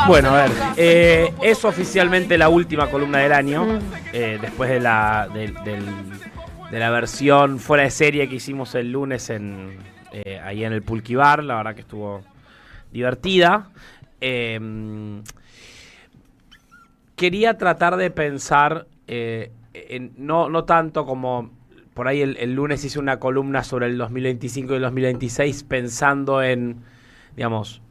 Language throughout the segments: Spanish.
Bueno, a ver, es oficialmente la última columna del año, después de la versión fuera de serie que hicimos el lunes ahí en el Pulqui Bar. La verdad que estuvo divertida. Quería tratar de pensar, no tanto como por ahí el lunes hice una columna sobre el 2025 y el 2026 pensando en, digamos,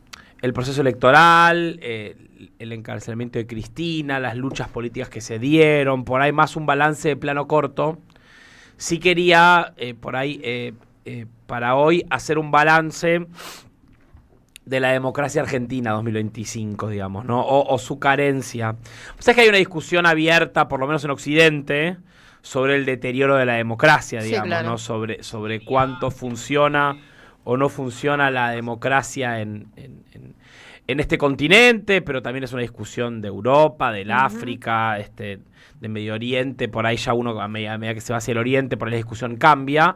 el proceso electoral, el encarcelamiento de Cristina, las luchas políticas que se dieron, por ahí más un balance de plano corto. Sí quería, por ahí, para hoy, hacer un balance de la democracia argentina 2025, digamos, ¿no? O su carencia. O sea, que hay una discusión abierta, por lo menos en Occidente, sobre el deterioro de la democracia, digamos, sí, claro, ¿no? Sobre cuánto funciona o no funciona la democracia en este continente, pero también es una discusión de Europa, del África, de Medio Oriente. Por ahí ya uno, a medida que se va hacia el Oriente, por ahí la discusión cambia.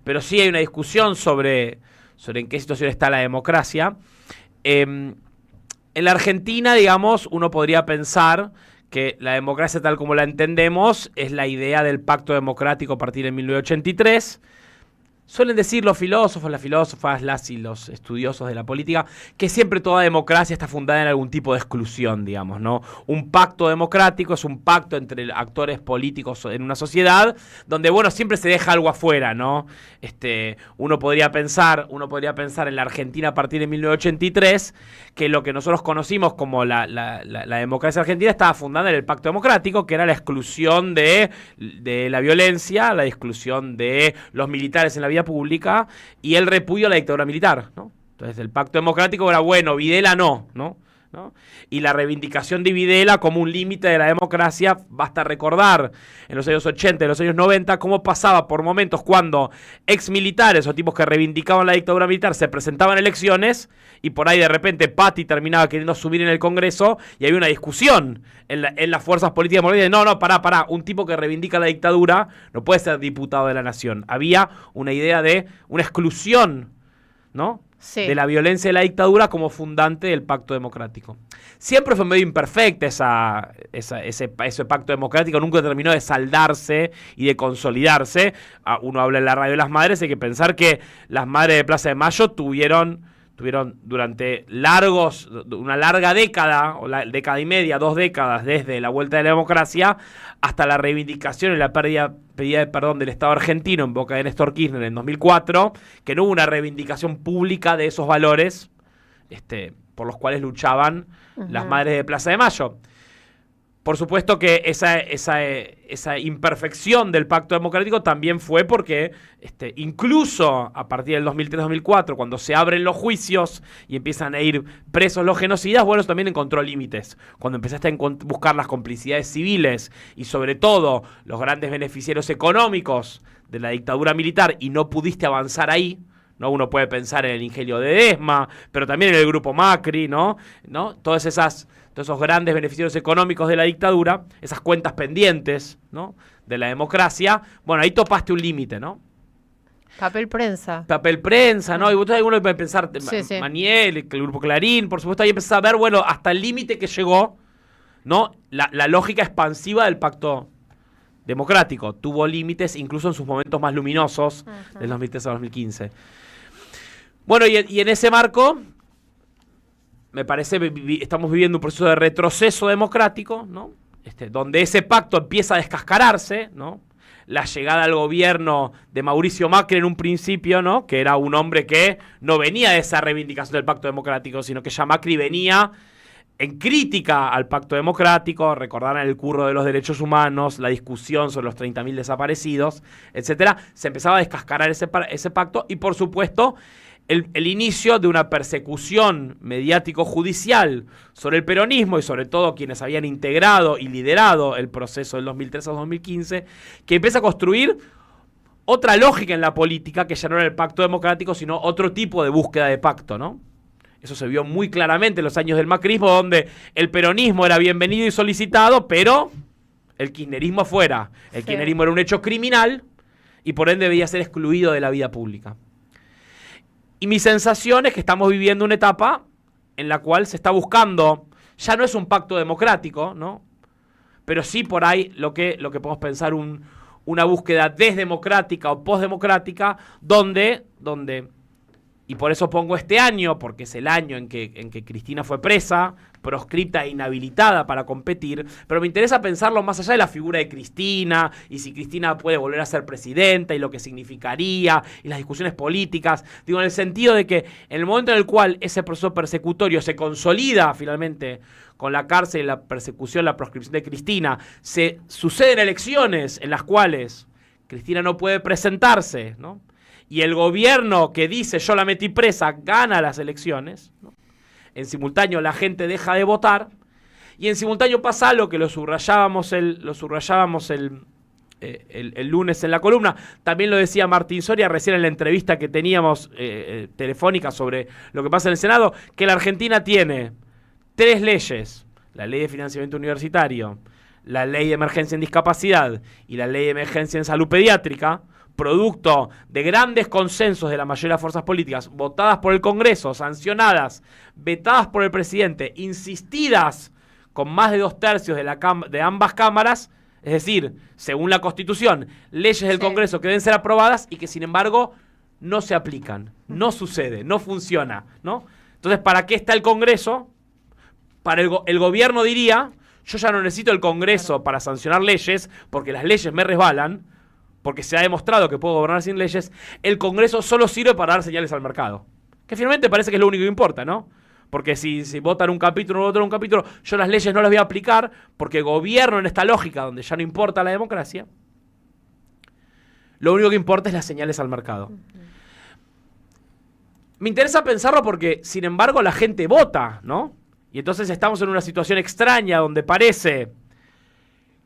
Pero sí hay una discusión sobre en qué situación está la democracia. En la Argentina, digamos, uno podría pensar que la democracia tal como la entendemos es la idea del pacto democrático a partir de 1983. Suelen decir los filósofos, las filósofas, las y los estudiosos de la política, que siempre toda democracia está fundada en algún tipo de exclusión, digamos, ¿no? Un pacto democrático es un pacto entre actores políticos en una sociedad donde, bueno, siempre se deja algo afuera, ¿no? Uno podría pensar en la Argentina a partir de 1983, que lo que nosotros conocimos como la democracia argentina estaba fundada en el pacto democrático, que era la exclusión de la violencia, la exclusión de los militares en la vida pública y el repudio a la dictadura militar, ¿no? Entonces el pacto democrático era bueno, Videla ¿no? Y la reivindicación de Videla como un límite de la democracia. Basta recordar en los años 80 y en los años 90 cómo pasaba por momentos cuando exmilitares o tipos que reivindicaban la dictadura militar se presentaban a elecciones y por ahí de repente Patti terminaba queriendo subir en el Congreso y había una discusión en las fuerzas políticas de no, pará, un tipo que reivindica la dictadura no puede ser diputado de la nación. Había una idea de una exclusión, ¿no? Sí, de la violencia de la dictadura como fundante del pacto democrático. Siempre fue medio imperfecta ese pacto democrático, nunca terminó de saldarse y de consolidarse. Uno habla en la radio de las madres, hay que pensar que las madres de Plaza de Mayo tuvieron durante una larga década, o década y media, 2 décadas, desde la vuelta de la democracia hasta la reivindicación y la pedida de perdón del Estado argentino en boca de Néstor Kirchner en 2004, que no hubo una reivindicación pública de esos valores por los cuales luchaban las madres de Plaza de Mayo. Por supuesto que esa imperfección del pacto democrático también fue porque incluso a partir del 2003-2004, cuando se abren los juicios y empiezan a ir presos los genocidas, bueno, eso también encontró límites. Cuando empezaste a buscar las complicidades civiles y sobre todo los grandes beneficiarios económicos de la dictadura militar y no pudiste avanzar ahí, ¿no? Uno puede pensar en el Ingenio de Desma, pero también en el Grupo Macri, ¿no? Todos esos grandes beneficiarios económicos de la dictadura, esas cuentas pendientes, ¿no? De la democracia, bueno, ahí topaste un límite, ¿no? Papel prensa, ¿no? Y vos alguno puede pensar, sí. Maniel, el Grupo Clarín, por supuesto, ahí empezás a ver, bueno, hasta el límite que llegó, ¿no? La lógica expansiva del pacto democrático. Tuvo límites incluso en sus momentos más luminosos, del 2003 a 2015. Bueno, y en ese marco, me parece, estamos viviendo un proceso de retroceso democrático, ¿no? Donde ese pacto empieza a descascararse, ¿no? La llegada al gobierno de Mauricio Macri en un principio, ¿no? Que era un hombre que no venía de esa reivindicación del pacto democrático, sino que ya Macri venía en crítica al pacto democrático. Recordarán el curro de los derechos humanos, la discusión sobre los 30.000 desaparecidos, etcétera. Se empezaba a descascarar ese pacto y, por supuesto, el inicio de una persecución mediático-judicial sobre el peronismo y sobre todo quienes habían integrado y liderado el proceso del 2003 a 2015, que empieza a construir otra lógica en la política que ya no era el pacto democrático, sino otro tipo de búsqueda de pacto, ¿no? Eso se vio muy claramente en los años del macrismo, donde el peronismo era bienvenido y solicitado, pero el kirchnerismo afuera. El kirchnerismo era un hecho criminal y por ende debía ser excluido de la vida pública. Y mi sensación es que estamos viviendo una etapa en la cual se está buscando Ya no es un pacto democrático, ¿no? Pero sí por ahí lo que podemos pensar una búsqueda desdemocrática o postdemocrática donde, y por eso pongo este año, porque es el año en que Cristina fue presa, proscripta e inhabilitada para competir, pero me interesa pensarlo más allá de la figura de Cristina, y si Cristina puede volver a ser presidenta, y lo que significaría, y las discusiones políticas, digo, en el sentido de que en el momento en el cual ese proceso persecutorio se consolida finalmente con la cárcel, la persecución, la proscripción de Cristina, se suceden elecciones en las cuales Cristina no puede presentarse, ¿no? Y el gobierno que dice yo la metí presa gana las elecciones, ¿no? En simultáneo la gente deja de votar y en simultáneo pasa algo que lo subrayábamos el lunes en la columna. También lo decía Martín Soria recién en la entrevista que teníamos telefónica sobre lo que pasa en el Senado, que la Argentina tiene 3 leyes: la ley de financiamiento universitario, la ley de emergencia en discapacidad y la ley de emergencia en salud pediátrica, producto de grandes consensos de la mayoría de las fuerzas políticas, votadas por el Congreso, sancionadas, vetadas por el presidente, insistidas con más de 2/3 de ambas cámaras, es decir, según la Constitución, leyes del Congreso que deben ser aprobadas y que sin embargo no se aplican, no sucede, no funciona, ¿no? Entonces, ¿para qué está el Congreso? Para el gobierno diría, yo ya no necesito el Congreso para sancionar leyes, porque las leyes me resbalan, porque se ha demostrado que puedo gobernar sin leyes. El Congreso solo sirve para dar señales al mercado, que finalmente parece que es lo único que importa, ¿no? Porque si votan un capítulo o no votan un capítulo, yo las leyes no las voy a aplicar, porque gobierno en esta lógica donde ya no importa la democracia. Lo único que importa es las señales al mercado. Me interesa pensarlo porque, sin embargo, la gente vota, ¿no? Y entonces estamos en una situación extraña donde parece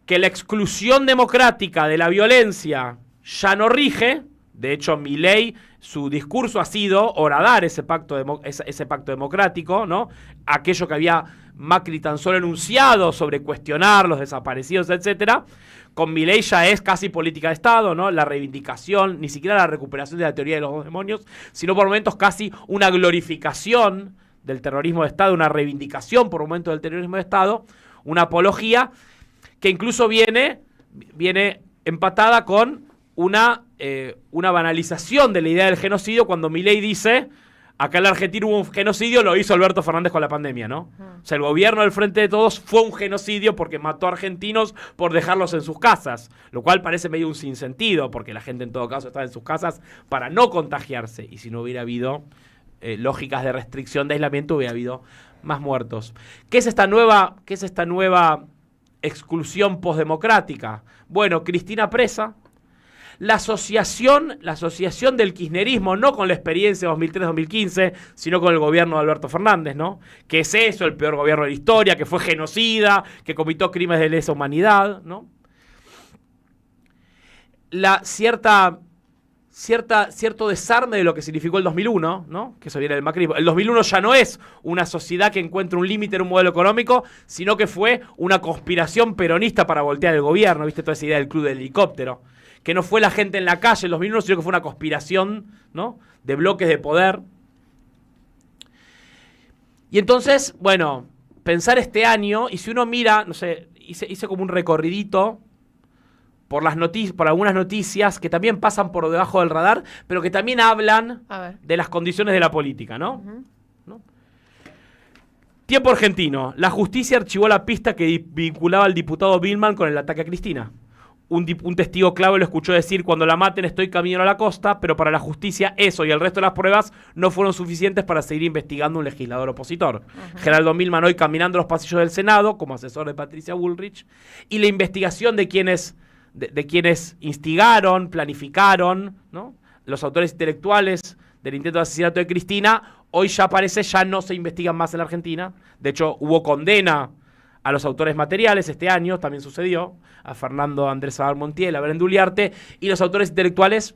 que la exclusión democrática de la violencia ya no rige. De hecho, Milei, su discurso ha sido horadar ese pacto democrático, ¿no? Aquello que había Macri tan solo enunciado sobre cuestionar los desaparecidos, etcétera. Con Milei ya es casi política de Estado, ¿no? La reivindicación, ni siquiera la recuperación de la teoría de los 2 demonios, sino por momentos casi una glorificación del terrorismo de Estado, una reivindicación por momentos del terrorismo de Estado, una apología que incluso viene empatada con una banalización de la idea del genocidio cuando Milei dice, acá en la Argentina hubo un genocidio, lo hizo Alberto Fernández con la pandemia, ¿no? O sea, el gobierno del Frente de Todos fue un genocidio porque mató a argentinos por dejarlos en sus casas, lo cual parece medio un sinsentido, porque la gente en todo caso estaba en sus casas para no contagiarse, y si no hubiera habido lógicas de restricción, de aislamiento, hubiera habido más muertos. ¿Qué es esta nueva exclusión postdemocrática? Bueno, Cristina presa. La asociación del kirchnerismo, no con la experiencia de 2003-2015, sino con el gobierno de Alberto Fernández, ¿no? Que es eso, el peor gobierno de la historia, que fue genocida, que cometió crímenes de lesa humanidad, ¿no? Cierto desarme de lo que significó el 2001, ¿no? Que eso viene del macrismo. El 2001 ya no es una sociedad que encuentra un límite en un modelo económico, sino que fue una conspiración peronista para voltear el gobierno, ¿viste? Toda esa idea del club del helicóptero. Que no fue la gente en la calle el 2001, sino que fue una conspiración, ¿no? De bloques de poder. Y entonces, bueno, pensar este año, y si uno mira, no sé, hice como un recorridito por algunas noticias que también pasan por debajo del radar, pero que también hablan de las condiciones de la política, ¿no? ¿No? Tiempo argentino. La justicia archivó la pista que vinculaba al diputado Bilman con el ataque a Cristina. Un testigo clave lo escuchó decir: cuando la maten estoy camino a la costa, pero para la justicia eso y el resto de las pruebas no fueron suficientes para seguir investigando un legislador opositor. Geraldo Milman hoy caminando los pasillos del Senado como asesor de Patricia Bullrich, y la investigación de quienes instigaron, planificaron, ¿no? Los autores intelectuales del intento de asesinato de Cristina, hoy ya no se investigan más en la Argentina. De hecho, hubo condena a los autores materiales este año, también sucedió, a Fernando Andrés Sabar Montiel, a Belén Duliarte, y los autores intelectuales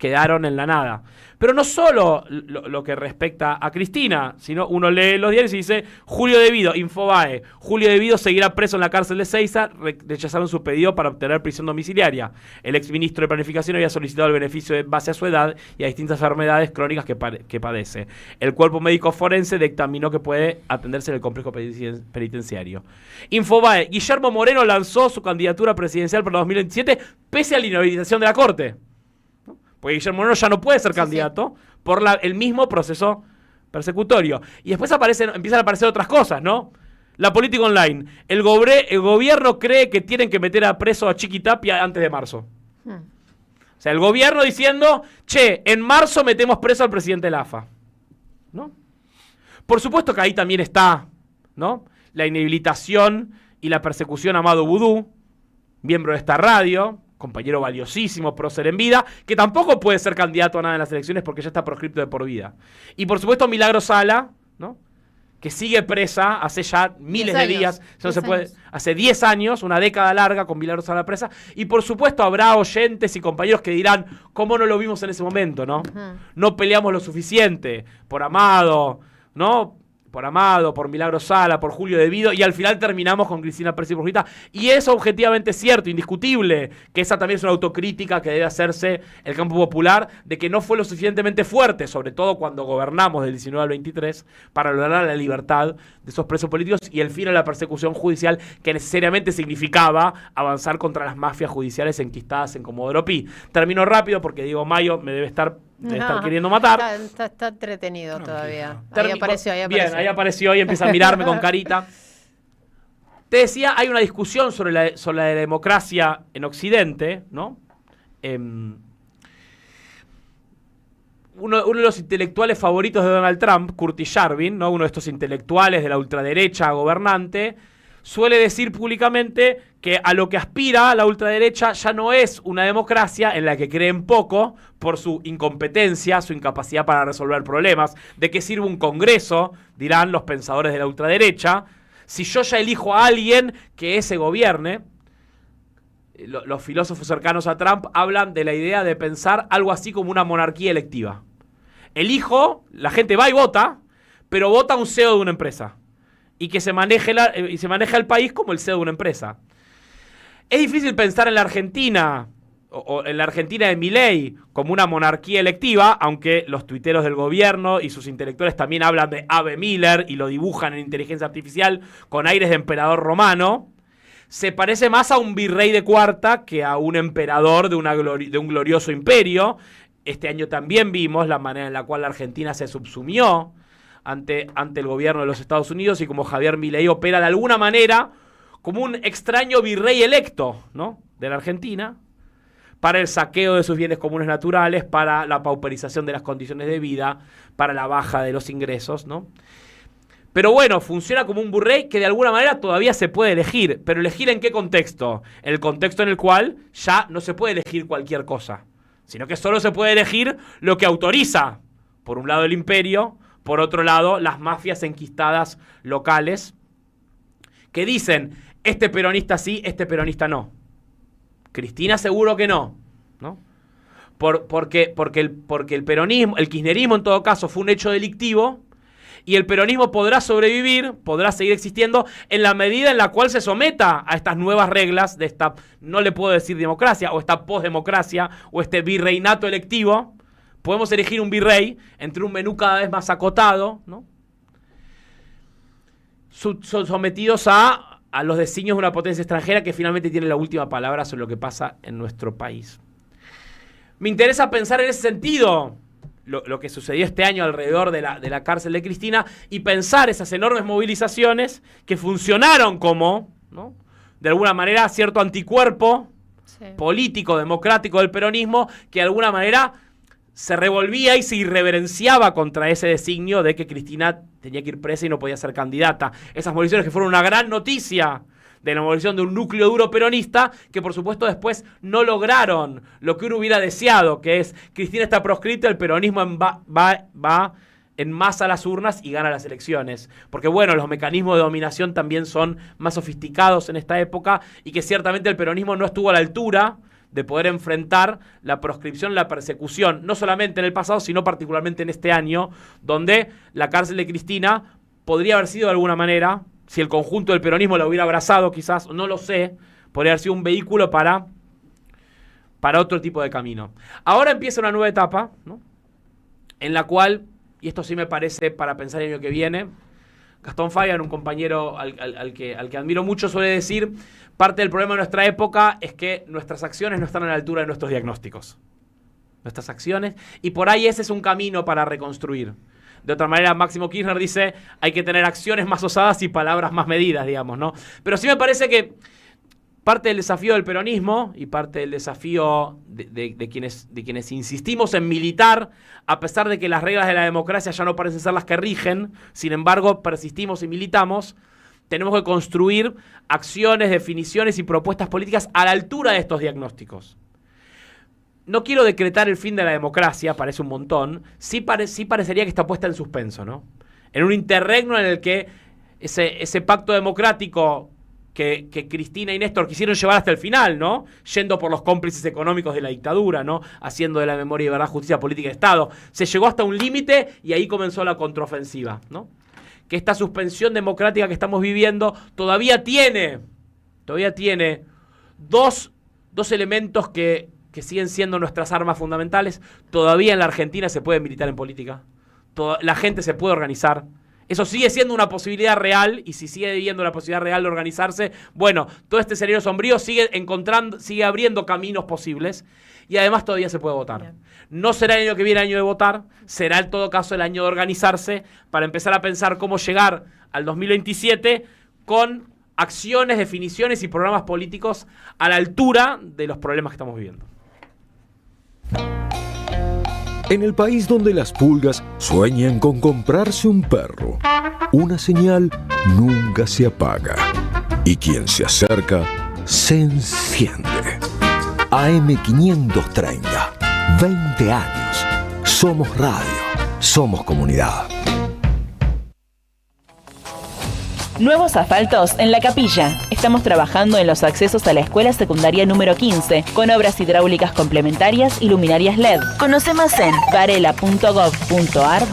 quedaron en la nada. Pero no solo lo que respecta a Cristina, sino uno lee los diarios y dice: Julio De Vido, Infobae, Julio De Vido seguirá preso en la cárcel de Seiza, rechazaron su pedido para obtener prisión domiciliaria. El exministro de Planificación había solicitado el beneficio en base a su edad y a distintas enfermedades crónicas que padece. El cuerpo médico forense dictaminó que puede atenderse en el complejo penitenciario. Infobae, Guillermo Moreno lanzó su candidatura presidencial para 2027 pese a la inhabilitación de la Corte. Porque Guillermo Moreno ya no puede ser candidato por el mismo proceso persecutorio. Y después empiezan a aparecer otras cosas, ¿no? La política online. El gobierno cree que tienen que meter a preso a Chiqui Tapia antes de marzo. O sea, el gobierno diciendo: che, en marzo metemos preso al presidente de la AFA, ¿no? Por supuesto que ahí también está, ¿no?, la inhabilitación y la persecución a Amado Vudú, miembro de esta radio, compañero valiosísimo, prócer en vida, que tampoco puede ser candidato a nada en las elecciones porque ya está proscripto de por vida. Y por supuesto Milagros Sala, ¿no?, que sigue presa hace ya miles de días. No se puede, hace 10 años, una década larga con Milagros Sala presa. Y por supuesto habrá oyentes y compañeros que dirán: ¿cómo no lo vimos en ese momento, no? No peleamos lo suficiente por Amado, ¿no?, por Amado, por Milagros Sala, por Julio De Vido, y al final terminamos con Cristina Pérez y Brujita. Y es objetivamente cierto, indiscutible, que esa también es una autocrítica que debe hacerse el campo popular, de que no fue lo suficientemente fuerte, sobre todo cuando gobernamos del 19 al 23, para lograr la libertad de esos presos políticos y el fin a la persecución judicial que necesariamente significaba avanzar contra las mafias judiciales enquistadas en Comodoro Pi. Termino rápido porque Diego Mayo me debe estar queriendo matar. Está entretenido todavía. Bien, ahí apareció y empieza a mirarme con carita. Te decía, hay una discusión sobre la democracia en Occidente, ¿no? Uno de los intelectuales favoritos de Donald Trump, Curtis Yarvin, ¿no?, uno de estos intelectuales de la ultraderecha gobernante, suele decir públicamente que a lo que aspira la ultraderecha ya no es una democracia en la que creen poco por su incompetencia, su incapacidad para resolver problemas. ¿De qué sirve un congreso?, dirán los pensadores de la ultraderecha, si yo ya elijo a alguien que ese gobierne. Los filósofos cercanos a Trump hablan de la idea de pensar algo así como una monarquía electiva. Elijo, la gente va y vota, pero vota un CEO de una empresa. Y que se maneje el país como el CEO de una empresa. Es difícil pensar en la Argentina, o en la Argentina de Milei, como una monarquía electiva, aunque los tuiteros del gobierno y sus intelectuales también hablan de Ave Miller y lo dibujan en inteligencia artificial con aires de emperador romano. Se parece más a un virrey de cuarta que a un emperador de un glorioso imperio. Este año también vimos la manera en la cual la Argentina se subsumió ante el gobierno de los Estados Unidos y como Javier Milei opera de alguna manera como un extraño virrey electo, ¿no?, de la Argentina, para el saqueo de sus bienes comunes naturales, para la pauperización de las condiciones de vida, para la baja de los ingresos, ¿no? Pero bueno, funciona como un virrey que de alguna manera todavía se puede elegir. ¿Pero elegir en qué contexto? El contexto en el cual ya no se puede elegir cualquier cosa, sino que solo se puede elegir lo que autoriza, por un lado el imperio, por otro lado las mafias enquistadas locales, que dicen: este peronista sí, este peronista no. Cristina seguro que no, ¿no? Porque el peronismo, el kirchnerismo en todo caso fue un hecho delictivo, y el peronismo podrá sobrevivir, podrá seguir existiendo en la medida en la cual se someta a estas nuevas reglas de esta, no le puedo decir democracia, o esta posdemocracia, o este virreinato electivo. Podemos elegir un virrey entre un menú cada vez más acotado, ¿no?, sometidos a los designios de una potencia extranjera que finalmente tiene la última palabra sobre lo que pasa en nuestro país. Me interesa pensar en ese sentido lo que sucedió este año alrededor de la cárcel de Cristina y pensar esas enormes movilizaciones que funcionaron como, ¿no?, de alguna manera cierto anticuerpo político, democrático del peronismo, que de alguna manera se revolvía y se irreverenciaba contra ese designio de que Cristina tenía que ir presa y no podía ser candidata. Esas movilizaciones que fueron una gran noticia de la movilización de un núcleo duro peronista, que por supuesto después no lograron lo que uno hubiera deseado, que es: Cristina está proscrita, el peronismo va en masa a las urnas y gana las elecciones. Porque bueno, los mecanismos de dominación también son más sofisticados en esta época y que ciertamente el peronismo no estuvo a la altura de poder enfrentar la proscripción, la persecución, no solamente en el pasado, sino particularmente en este año, donde la cárcel de Cristina podría haber sido de alguna manera, si el conjunto del peronismo la hubiera abrazado quizás, no lo sé, podría haber sido un vehículo para otro tipo de camino. Ahora empieza una nueva etapa, ¿no? En la cual, y esto sí me parece para pensar el año que viene, Gastón Fabián, un compañero al que admiro mucho, suele decir, parte del problema de nuestra época es que nuestras acciones no están a la altura de nuestros diagnósticos. Nuestras acciones, y por ahí ese es un camino para reconstruir. De otra manera, Máximo Kirchner dice, hay que tener acciones más osadas y palabras más medidas, digamos, ¿no? Pero sí me parece que parte del desafío del peronismo y parte del desafío de quienes insistimos en militar, a pesar de que las reglas de la democracia ya no parecen ser las que rigen, sin embargo, persistimos y militamos, tenemos que construir acciones, definiciones y propuestas políticas a la altura de estos diagnósticos. No quiero decretar el fin de la democracia, parece un montón, sí parecería que está puesta en suspenso, ¿no? En un interregno en el que ese pacto democrático que Cristina y Néstor quisieron llevar hasta el final, ¿no? Yendo por los cómplices económicos de la dictadura, ¿no? Haciendo de la memoria y verdad justicia política de Estado. Se llegó hasta un límite y ahí comenzó la contraofensiva, ¿no? Que esta suspensión democrática que estamos viviendo todavía tiene dos elementos que siguen siendo nuestras armas fundamentales. Todavía en la Argentina se puede militar en política. La gente se puede organizar. Eso sigue siendo una posibilidad real, y si sigue viviendo la posibilidad real de organizarse, bueno, todo este escenario sombrío sigue abriendo caminos posibles, y además todavía se puede votar. Bien. No será el año que viene el año de votar, será en todo caso el año de organizarse para empezar a pensar cómo llegar al 2027 con acciones, definiciones y programas políticos a la altura de los problemas que estamos viviendo. En el país donde las pulgas sueñan con comprarse un perro, una señal nunca se apaga y quien se acerca se enciende. AM530, 20 años. Somos radio, somos comunidad. Nuevos asfaltos en La Capilla. Estamos trabajando en los accesos a la escuela secundaria número 15, con obras hidráulicas complementarias y luminarias LED. Conoce más en varela.gov.ar/.